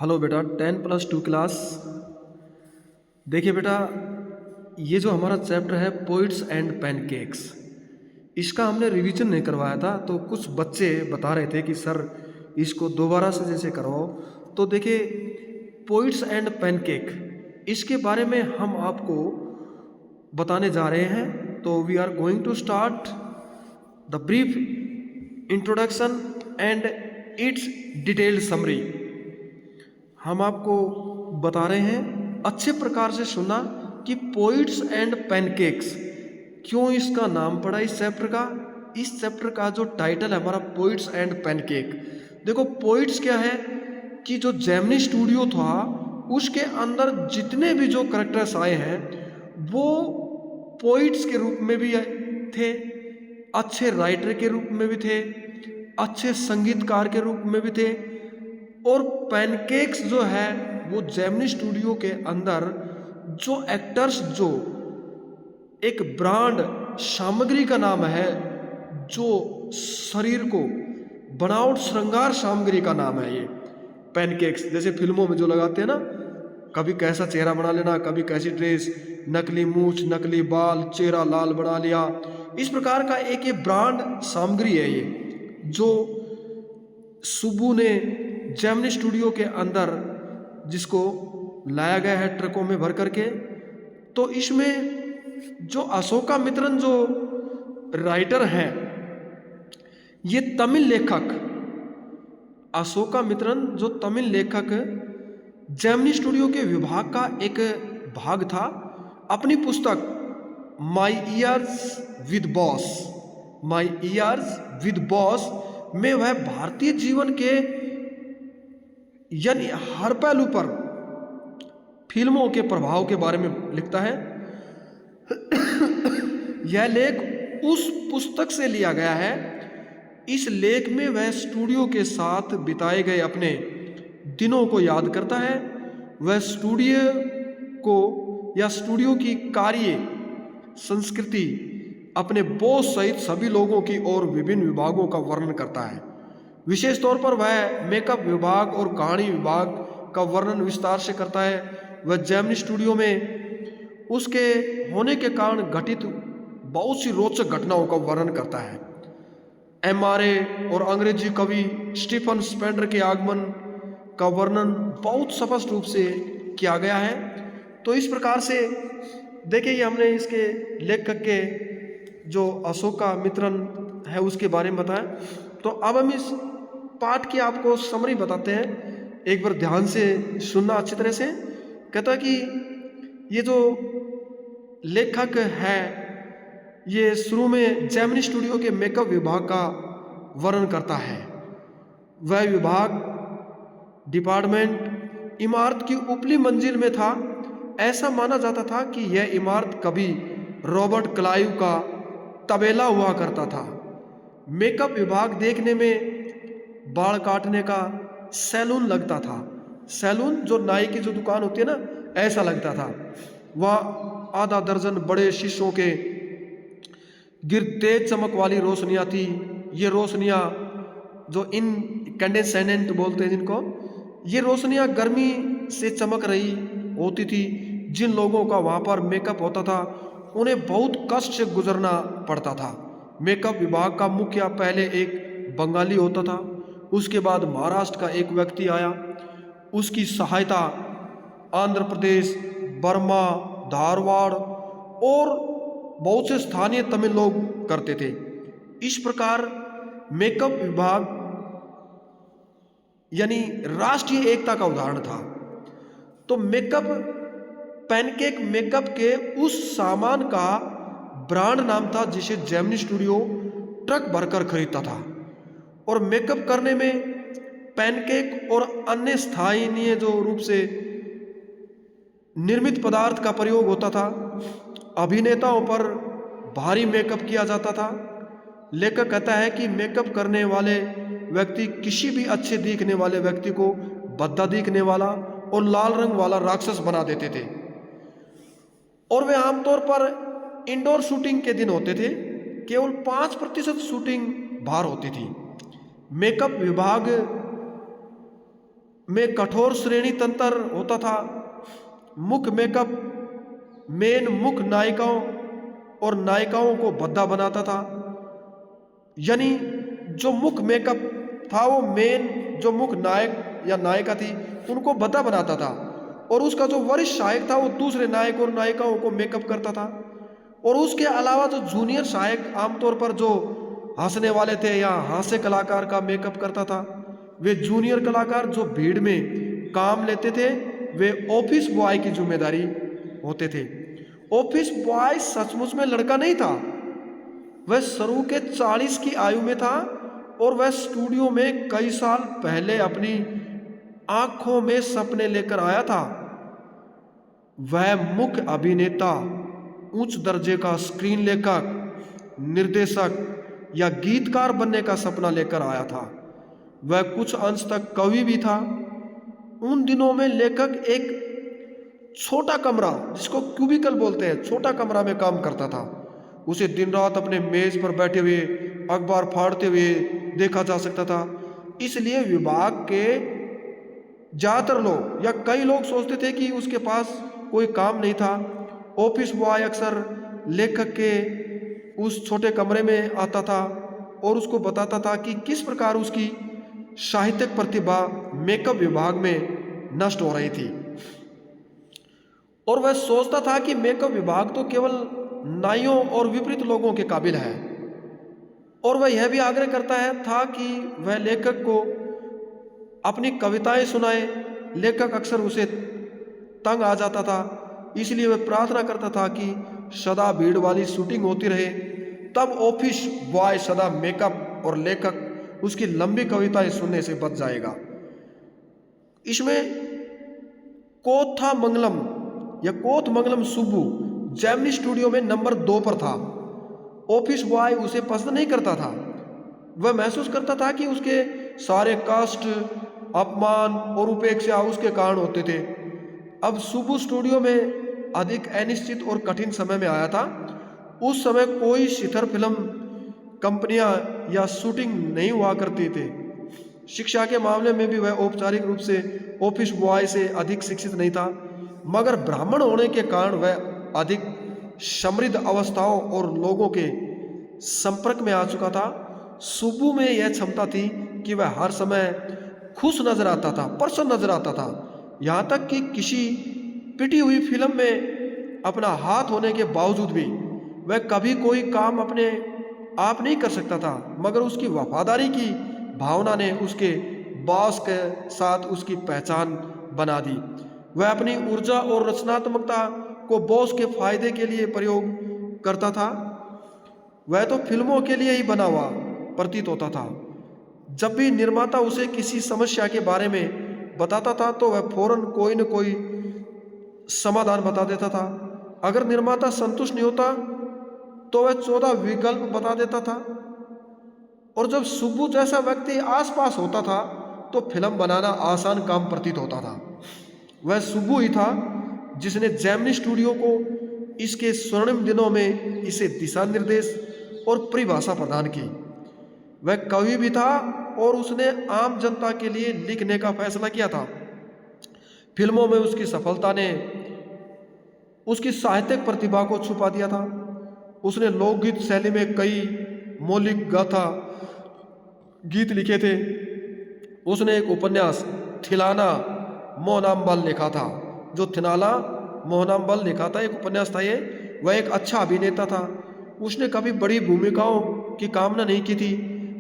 Hello बेटा 10+2 class. देखिए बेटा, ये जो हमारा चैप्टर है पोइट्स एंड पैनकेक्स, इसका हमने रिवीजन नहीं करवाया था। तो कुछ बच्चे बता रहे थे कि सर इसको दोबारा से जैसे करवाओ। तो देखिए, पोइट्स एंड पैनकेक इसके बारे में हम आपको बताने जा रहे हैं। तो we are going to start the brief introduction and it's detailed summary. हम आपको बता रहे हैं, अच्छे प्रकार से सुनना कि पोइट्स एंड पैनकेक्स क्यों इसका नाम पड़ा इस चैप्टर का। इस चैप्टर का जो टाइटल है हमारा पोइट्स एंड पैनकेक। देखो, पोइट्स क्या है कि जो जेमिनी स्टूडियो था उसके अंदर जितने भी जो करेक्टर्स आए हैं वो पोइट्स के रूप में भी थे, अच्छे राइटर के रूप में भी थे, अच्छे संगीतकार के रूप में भी थे। और पैनकेक्स जो है वो जेमिनी स्टूडियो के अंदर जो एक्टर्स, जो एक ब्रांड सामग्री का नाम है, जो शरीर को बनावट श्रृंगार सामग्री का नाम है ये पैनकेक्स। जैसे फिल्मों में जो लगाते हैं ना, कभी कैसा चेहरा बना लेना, कभी कैसी ड्रेस, नकली मूछ, नकली बाल, चेहरा लाल बना लिया, इस प्रकार का एक ये ब्रांड सामग्री है ये, जो सुब्बू ने जेमिनी स्टूडियो के अंदर जिसको लाया गया है ट्रकों में भर करके। तो इसमें जो अशोका मित्रन जो राइटर हैं, ये तमिल लेखक अशोका मित्रन जो तमिल लेखक जेमिनी स्टूडियो के विभाग का एक भाग था। अपनी पुस्तक माई ईयर्स विद बॉस में वह भारतीय जीवन के यानी हर पहलू पर फिल्मों के प्रभाव के बारे में लिखता है। यह लेख उस पुस्तक से लिया गया है। इस लेख में वह स्टूडियो के साथ बिताए गए अपने दिनों को याद करता है। वह स्टूडियो को या स्टूडियो की कार्य संस्कृति, अपने बॉस सहित सभी लोगों की और विभिन्न विभागों का वर्णन करता है। विशेष तौर पर वह मेकअप विभाग और कहानी विभाग का वर्णन विस्तार से करता है। वह जेमिनी स्टूडियो में उसके होने के कारण घटित बहुत सी रोचक घटनाओं का वर्णन करता है। एमआरए और अंग्रेजी कवि स्टीफन स्पेंडर के आगमन का वर्णन बहुत स्पष्ट रूप से किया गया है। तो इस प्रकार से देखिए, ये हमने इसके लेखक के जो अशोका मित्रन है उसके बारे में बताया। तो अब हम इस पाठ की आपको समरी बताते हैं, एक बार ध्यान से सुनना अच्छी तरह से। कहता है कि ये जो लेखक है ये शुरू में जेमिनी स्टूडियो के मेकअप विभाग का वर्णन करता है। वह विभाग डिपार्टमेंट इमारत की ऊपरी मंजिल में था। ऐसा माना जाता था कि यह इमारत कभी रॉबर्ट क्लाइव का तबेला हुआ करता था। मेकअप विभाग देखने में बाल काटने का सैलून लगता था। सैलून जो नाई की जो दुकान होती है ना, ऐसा लगता था। वहाँ आधा दर्जन बड़े शीशों के गिर तेज चमक वाली रोशनियाँ थी। ये रोशनियाँ जो इनकैंडेसेंट बोलते हैं जिनको, ये रोशनियाँ गर्मी से चमक रही होती थी। जिन लोगों का वहाँ पर मेकअप होता था उन्हें बहुत कष्ट से गुजरना पड़ता था। मेकअप विभाग का मुखिया पहले एक बंगाली होता था, उसके बाद महाराष्ट्र का एक व्यक्ति आया। उसकी सहायता आंध्र प्रदेश, बर्मा, धारवाड़ और बहुत से स्थानीय तमिल लोग करते थे। इस प्रकार मेकअप विभाग यानी राष्ट्रीय एकता का उदाहरण था। तो पैनकेक मेकअप के उस सामान का ब्रांड नाम था जिसे जेमिनी स्टूडियो ट्रक भरकर खरीदता था। और मेकअप करने में पैनकेक और अन्य स्थानीय जो रूप से निर्मित पदार्थ का प्रयोग होता था। अभिनेताओं पर भारी मेकअप किया जाता था। लेखक कहता है कि मेकअप करने वाले व्यक्ति किसी भी अच्छे दिखने वाले व्यक्ति को भद्दा दिखने वाला और लाल रंग वाला राक्षस बना देते थे। और वे आमतौर पर इंडोर शूटिंग के दिन होते थे। केवल 5% शूटिंग बाहर होती थी। मेकअप विभाग में कठोर श्रेणी तंत्र होता था। मुख्य मेकअप मेन मुख्य नायिकाओं और नायिकाओं को भद्दा बनाता था। यानी जो मुख्य मेकअप था वो मेन जो मुख्य नायक या नायिका थी उनको भद्दा बनाता था, और उसका जो वरिष्ठ सहायक था वो दूसरे नायक और नायिकाओं को मेकअप करता था। और उसके अलावा जो जूनियर सहायक आमतौर पर जो हंसने वाले थे या हास्य कलाकार का मेकअप करता था, वे जूनियर कलाकार जो भीड़ में काम लेते थे वे ऑफिस बॉय की जिम्मेदारी होते थे। ऑफिस बॉय सचमुच में लड़का नहीं था, वह शुरू के 40 की आयु में था और वह स्टूडियो में कई साल पहले अपनी आंखों में सपने लेकर आया था। वह मुख्य अभिनेता, उच्च दर्जे का स्क्रीन लेखक, निर्देशक या गीतकार बनने का सपना लेकर आया था। वह कुछ अंश तक कवि भी था। उन दिनों में लेखक एक छोटा कमरा, जिसको क्यूबिकल बोलते हैं, छोटा कमरा में काम करता था। उसे दिन रात अपने मेज पर बैठे हुए अखबार फाड़ते हुए देखा जा सकता था। इसलिए विभाग के ज़्यादातर लोग या कई लोग सोचते थे कि उसके पास कोई काम नहीं था। ऑफिस बॉय अक्सर लेखक के उस छोटे कमरे में आता था और उसको बताता था कि किस प्रकार उसकी साहित्यिक प्रतिभा मेकअप विभाग में नष्ट हो रही थी। और वह सोचता था कि मेकअप विभाग तो केवल नाइयों और विपरीत लोगों के काबिल है। और वह यह भी आग्रह करता था कि वह लेखक को अपनी कविताएं सुनाए। लेखक अक्सर उसे तंग आ जाता था, इसलिए वह प्रार्थना करता था कि सदा भीड़ वाली शूटिंग होती रहे, तब ऑफिस बॉय सदा मेकअप और लेखक उसकी लंबी कविताएं सुनने से बच जाएगा। इसमें कोथामंगलम या कोथमंगलम सुब्बू जेमिनी स्टूडियो में नंबर 2 पर था। ऑफिस बॉय उसे पसंद नहीं करता था। वह महसूस करता था कि उसके सारे कष्ट, अपमान और उपेक्षा उसके कारण होते थे। अब सुब्बू स्टूडियो में अधिक अनिश्चित और कठिन समय में आया था। उस समय कोई शिखर फिल्म कंपनियां या शूटिंग नहीं हुआ करती थे। शिक्षा के मामले में भी वह औपचारिक रूप से ऑफिस बॉय से अधिक शिक्षित नहीं था, मगर ब्राह्मण होने के कारण वह अधिक समृद्ध अवस्थाओं और लोगों के संपर्क में आ चुका था। सुब्बू में यह क्षमता थी कि वह हर समय खुश नजर आता था, प्रसन्न नजर आता था। यहाँ तक कि किसी पिटी हुई फिल्म में अपना हाथ होने के बावजूद भी वह कभी कोई काम अपने आप नहीं कर सकता था, मगर उसकी वफादारी की भावना ने उसके बॉस के साथ उसकी पहचान बना दी। वह अपनी ऊर्जा और रचनात्मकता को बॉस के फायदे के लिए प्रयोग करता था। वह तो फिल्मों के लिए ही बना हुआ प्रतीत होता था। जब भी निर्माता उसे किसी समस्या के बारे में बताता था तो वह फौरन कोई न कोई समाधान बता देता था। अगर निर्माता संतुष्ट नहीं होता तो वह 14 विकल्प बता देता था। और जब सुब्बू जैसा व्यक्ति आसपास होता था तो फिल्म बनाना आसान काम प्रतीत होता था। वह सुब्बू ही था जिसने जेमिनी स्टूडियो को इसके स्वर्णिम दिनों में इसे दिशा निर्देश और परिभाषा प्रदान की। वह कवि भी था और उसने आम जनता के लिए लिखने का फैसला किया था। फिल्मों में उसकी सफलता ने उसकी साहित्यिक प्रतिभा को छुपा दिया था। उसने लोकगीत शैली में कई मौलिक गाथा गीत लिखे थे। उसने एक उपन्यास थिलाना मोहनाम्बल लिखा था। जो थिनाला मोहनाम्बल लिखा था, एक उपन्यास था ये। वह एक अच्छा अभिनेता था। उसने कभी बड़ी भूमिकाओं की कामना नहीं की थी।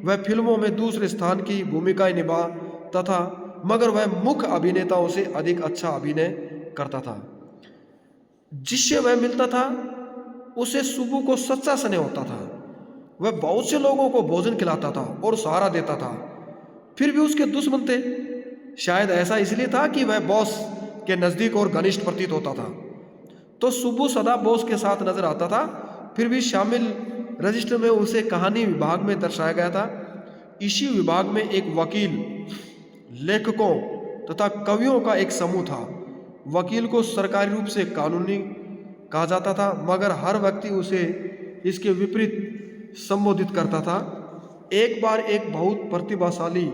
वह फिल्मों में दूसरे स्थान की भूमिकाएं निभाता था, मगर वह मुख्य अभिनेताओं से अधिक अच्छा अभिनय करता था। जिससे वह मिलता था उसे सुब्बू को सच्चा स्नेह होता था। वह बहुत से लोगों को भोजन खिलाता था और सहारा देता था, फिर भी उसके दुश्मन थे। शायद ऐसा इसलिए था कि वह बॉस के नज़दीक और घनिष्ठ प्रतीत होता था। तो सुब्बू सदा बॉस के साथ नजर आता था। फिर भी शामिल रजिस्टर में उसे कहानी विभाग में दर्शाया गया था। इसी विभाग में एक वकील, लेखकों तथा कवियों का एक समूह था। वकील को सरकारी रूप से कानूनी कहा जाता था, मगर हर व्यक्ति उसे इसके विपरीत संबोधित करता था। एक बार एक बहुत प्रतिभाशाली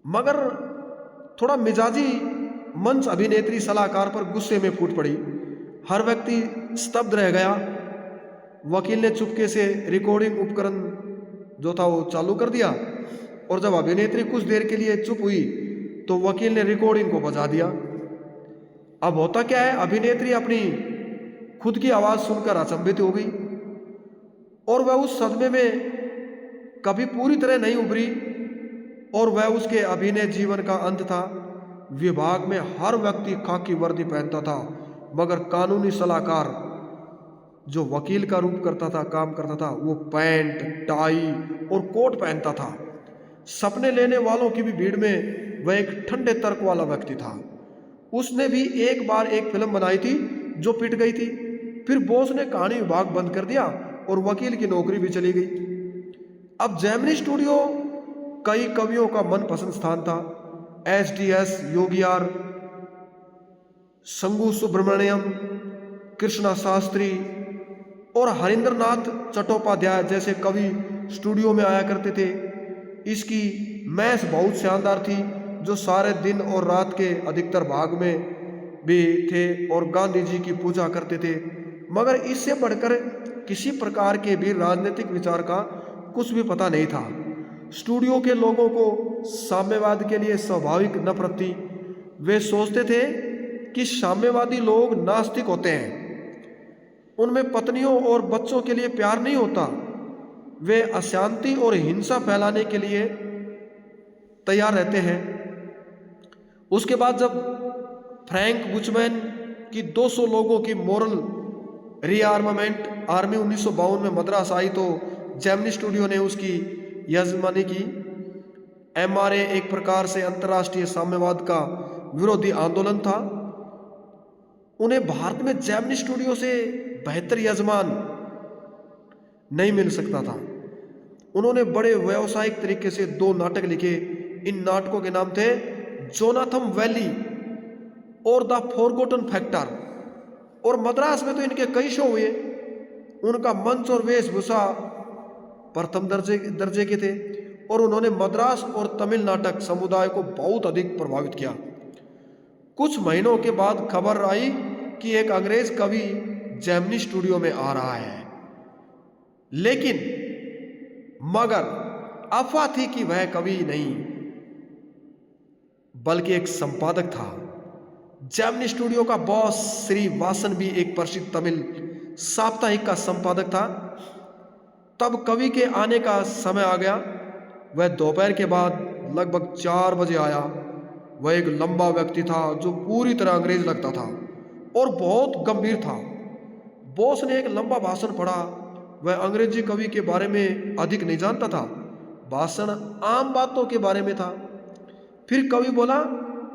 मगर थोड़ा मिजाजी मंच अभिनेत्री सलाहकार पर गुस्से में फूट पड़ी। हर व्यक्ति स्तब्ध रह गया। वकील ने चुपके से रिकॉर्डिंग उपकरण जो था वो चालू कर दिया, और जब अभिनेत्री कुछ देर के लिए चुप हुई तो वकील ने रिकॉर्डिंग को बजा दिया। अब होता क्या है, अभिनेत्री अपनी खुद की आवाज सुनकर अचंभित हो गई और वह उस सदमे में कभी पूरी तरह नहीं उभरी, और वह उसके अभिनय जीवन का अंत था। विभाग में हर व्यक्ति खाकी वर्दी पहनता था, मगर कानूनी सलाहकार जो वकील का रूप करता था, काम करता था, वो पैंट, टाई और कोट पहनता था। सपने लेने वालों की भी भीड़ में वह एक ठंडे तर्क वाला व्यक्ति था। उसने भी एक बार एक फिल्म बनाई थी जो पिट गई थी। फिर बॉस ने कहानी विभाग बंद कर दिया और वकील की नौकरी भी चली गई। अब जेमिनी स्टूडियो कई कवियों का मनपसंद स्थान था। एस.डी.एस. योगियार, संगू सुब्रमण्यम, कृष्णा शास्त्री और हरिंद्रनाथ चट्टोपाध्याय जैसे कवि स्टूडियो में आया करते थे। इसकी मैस बहुत शानदार थी, जो सारे दिन और रात के अधिकतर भाग में भी थे और गांधी जी की पूजा करते थे। मगर इससे बढ़कर किसी प्रकार के भी राजनीतिक विचार का कुछ भी पता नहीं था। स्टूडियो के लोगों को साम्यवाद के लिए स्वाभाविक नफरत थी। वे सोचते थे कि साम्यवादी लोग नास्तिक होते हैं, उनमें पत्नियों और बच्चों के लिए प्यार नहीं होता, वे अशांति और हिंसा फैलाने के लिए तैयार रहते हैं। उसके बाद जब फ्रैंक बुचमैन की 200 लोगों की मॉरल रीआर्मामेंट आर्मी 1952 में मद्रास आई तो जेमिनी स्टूडियो ने उसकी यजमानी की। एमआरए एक प्रकार से अंतर्राष्ट्रीय साम्यवाद का विरोधी आंदोलन था। उन्हें भारत में जेमिनी स्टूडियो से बेहतर यजमान नहीं मिल सकता था। उन्होंने बड़े व्यावसायिक तरीके से 2 नाटक लिखे। इन नाटकों के नाम थे जोनाथन वैली और द फॉरगॉटन फैक्टर, और मद्रास में तो इनके कई शो हुए। उनका मंच और वेशभूषा प्रथम दर्जे के थे और उन्होंने मद्रास और तमिल नाटक समुदाय को बहुत अधिक प्रभावित किया। कुछ महीनों के बाद खबर आई कि एक अंग्रेज कवि जेमिनी स्टूडियो में आ रहा है, लेकिन मगर अफवाह थी कि वह कवि नहीं बल्कि एक संपादक था। जेमिनी स्टूडियो का बॉस श्री वासन भी एक प्रसिद्ध तमिल साप्ताहिक का संपादक था। तब कवि के आने का समय आ गया। वह दोपहर के बाद लगभग 4 बजे आया। वह एक लंबा व्यक्ति था जो पूरी तरह अंग्रेज लगता था और बहुत गंभीर था। बॉस ने एक लंबा भाषण पढ़ा। वह अंग्रेजी कवि के बारे में अधिक नहीं जानता था। भाषण आम बातों के बारे में था। फिर कवि बोला।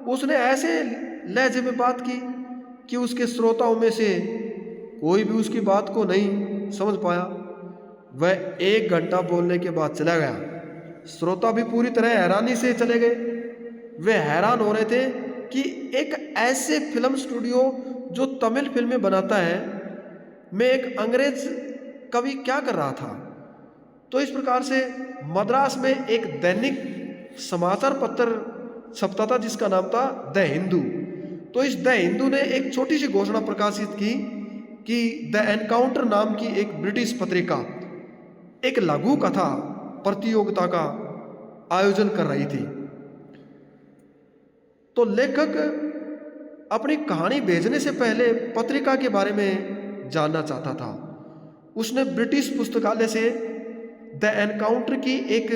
उसने ऐसे लहजे में बात की कि उसके श्रोताओं में से कोई भी उसकी बात को नहीं समझ पाया। वह 1 घंटा बोलने के बाद चला गया। श्रोता भी पूरी तरह हैरानी से चले गए। वे हैरान हो रहे थे कि एक ऐसे फिल्म स्टूडियो जो तमिल फिल्में बनाता है में एक अंग्रेज कवि क्या कर रहा था। तो इस प्रकार से मद्रास में एक दैनिक समाचार पत्र छपता था जिसका नाम था द हिंदू। तो इस द हिंदू ने एक छोटी सी घोषणा प्रकाशित की कि द एनकाउंटर नाम की एक ब्रिटिश पत्रिका एक लघु कथा प्रतियोगिता का आयोजन कर रही थी। तो लेखक अपनी कहानी भेजने से पहले पत्रिका के बारे में जानना चाहता था। उसने ब्रिटिश पुस्तकालय से द एनकाउंटर की एक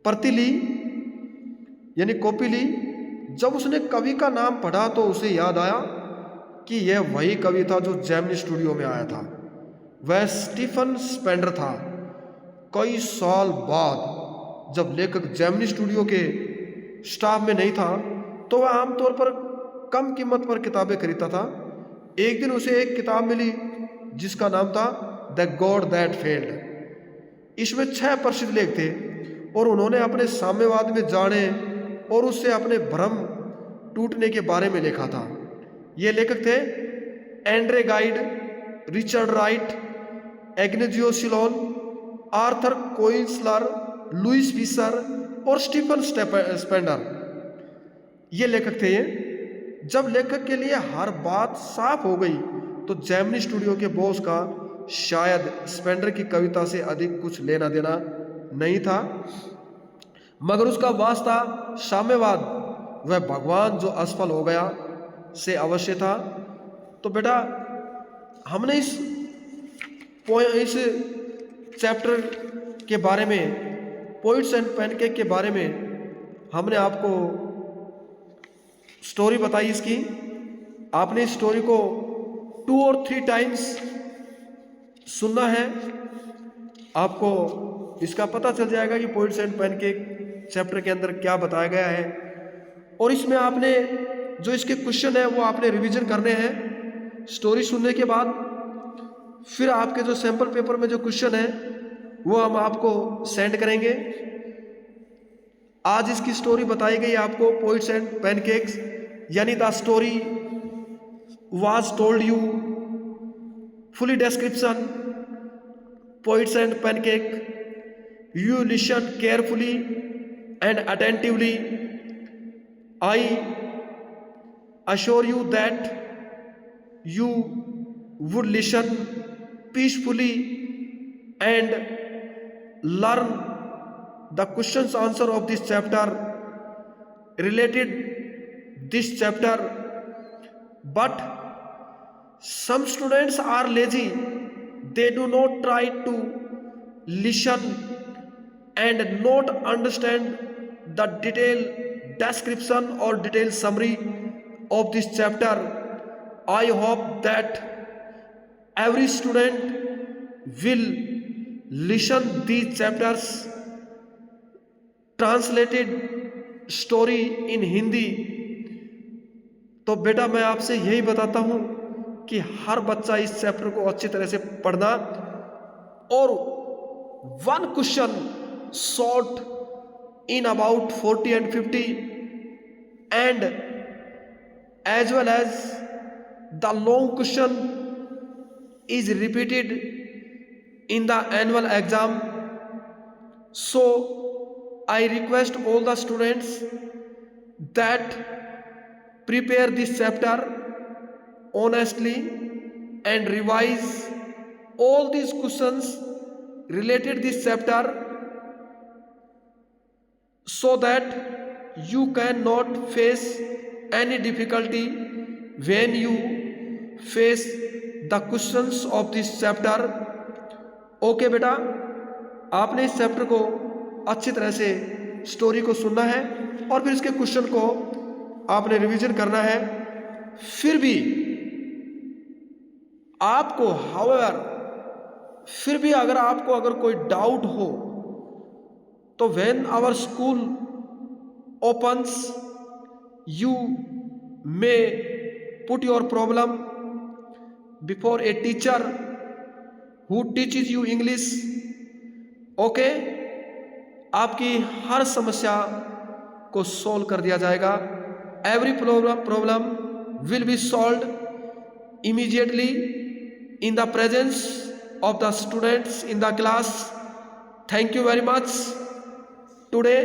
प्रति ली, यानी कॉपी ली। जब उसने कवि का नाम पढ़ा तो उसे याद आया कि यह वही कवि था जो जेमिनी स्टूडियो में आया था। वह स्टीफन स्पेंडर था। कई साल बाद जब लेखक जेमिनी स्टूडियो के स्टाफ में नहीं था तो वह आमतौर पर कम कीमत पर किताबें खरीदता था। एक दिन उसे एक किताब मिली जिसका नाम था द गॉड दैट फेल्ड। इसमें 6 प्रसिद्ध लेख थे और उन्होंने अपने साम्यवाद में जाने और उससे अपने भ्रम टूटने के बारे में लिखा था। ये लेखक थे Andre Gide, Richard Wright, Ignazio Silone, Arthur Koestler, Louis Fischer और स्टीफन स्पेंडर। ये लेखक थे ये। जब लेखक के लिए हर बात साफ हो गई तो जेमिनी स्टूडियो के बॉस का शायद स्पेंडर की कविता से अधिक कुछ लेना देना नहीं था, मगर उसका वास्ता साम्यवाद वह भगवान जो असफल हो गया से अवश्य था। तो बेटा हमने इस चैप्टर के बारे में, पोइट्स एंड पैनकेक के बारे में हमने आपको स्टोरी बताई इसकी। आपने इस स्टोरी को 2 और 3 टाइम्स सुनना है, आपको इसका पता चल जाएगा कि पोइट्स एंड पैनकेक चैप्टर के अंदर क्या बताया गया है। और इसमें आपने जो इसके क्वेश्चन है वो आपने रिवीजन करने हैं स्टोरी सुनने के बाद। फिर आपके जो सैंपल पेपर में जो क्वेश्चन है वो हम आपको सेंड करेंगे। आज इसकी स्टोरी बताई गई आपको, पोइट्स एंड पैनकेक्स, यानी the story was told you, fully description, poets and pancake, you listen carefully and attentively, I assure you that you would listen peacefully and learn the questions answer of this chapter related this chapter. But some students are lazy, they do not try to listen and not understand the detailed description or detailed summary of this chapter. I hope that every student will listen these chapters translated story in Hindi. तो बेटा मैं आपसे यही बताता हूं कि हर बच्चा इस चैप्टर को अच्छी तरह से पढ़ना और 1 question short in about 40 and 50 and as well as the long question is repeated in the annual exam. So I request all the students that prepare this chapter honestly and revise all these questions related this chapter so that you cannot face any difficulty when you face the questions of this chapter. Okay बेटा, आपने इस chapter को अच्छी तरह से story को सुनना है और फिर इसके क्वेश्चन को आपने रिवीजन करना है। फिर भी आपको फिर भी अगर कोई डाउट हो तो when our school opens you may put your problem before a teacher who teaches you English. Okay, आपकी हर समस्या को सॉल्व कर दिया जाएगा। Every problem will be solved immediately in the presence of the students in the class. Thank you very much today.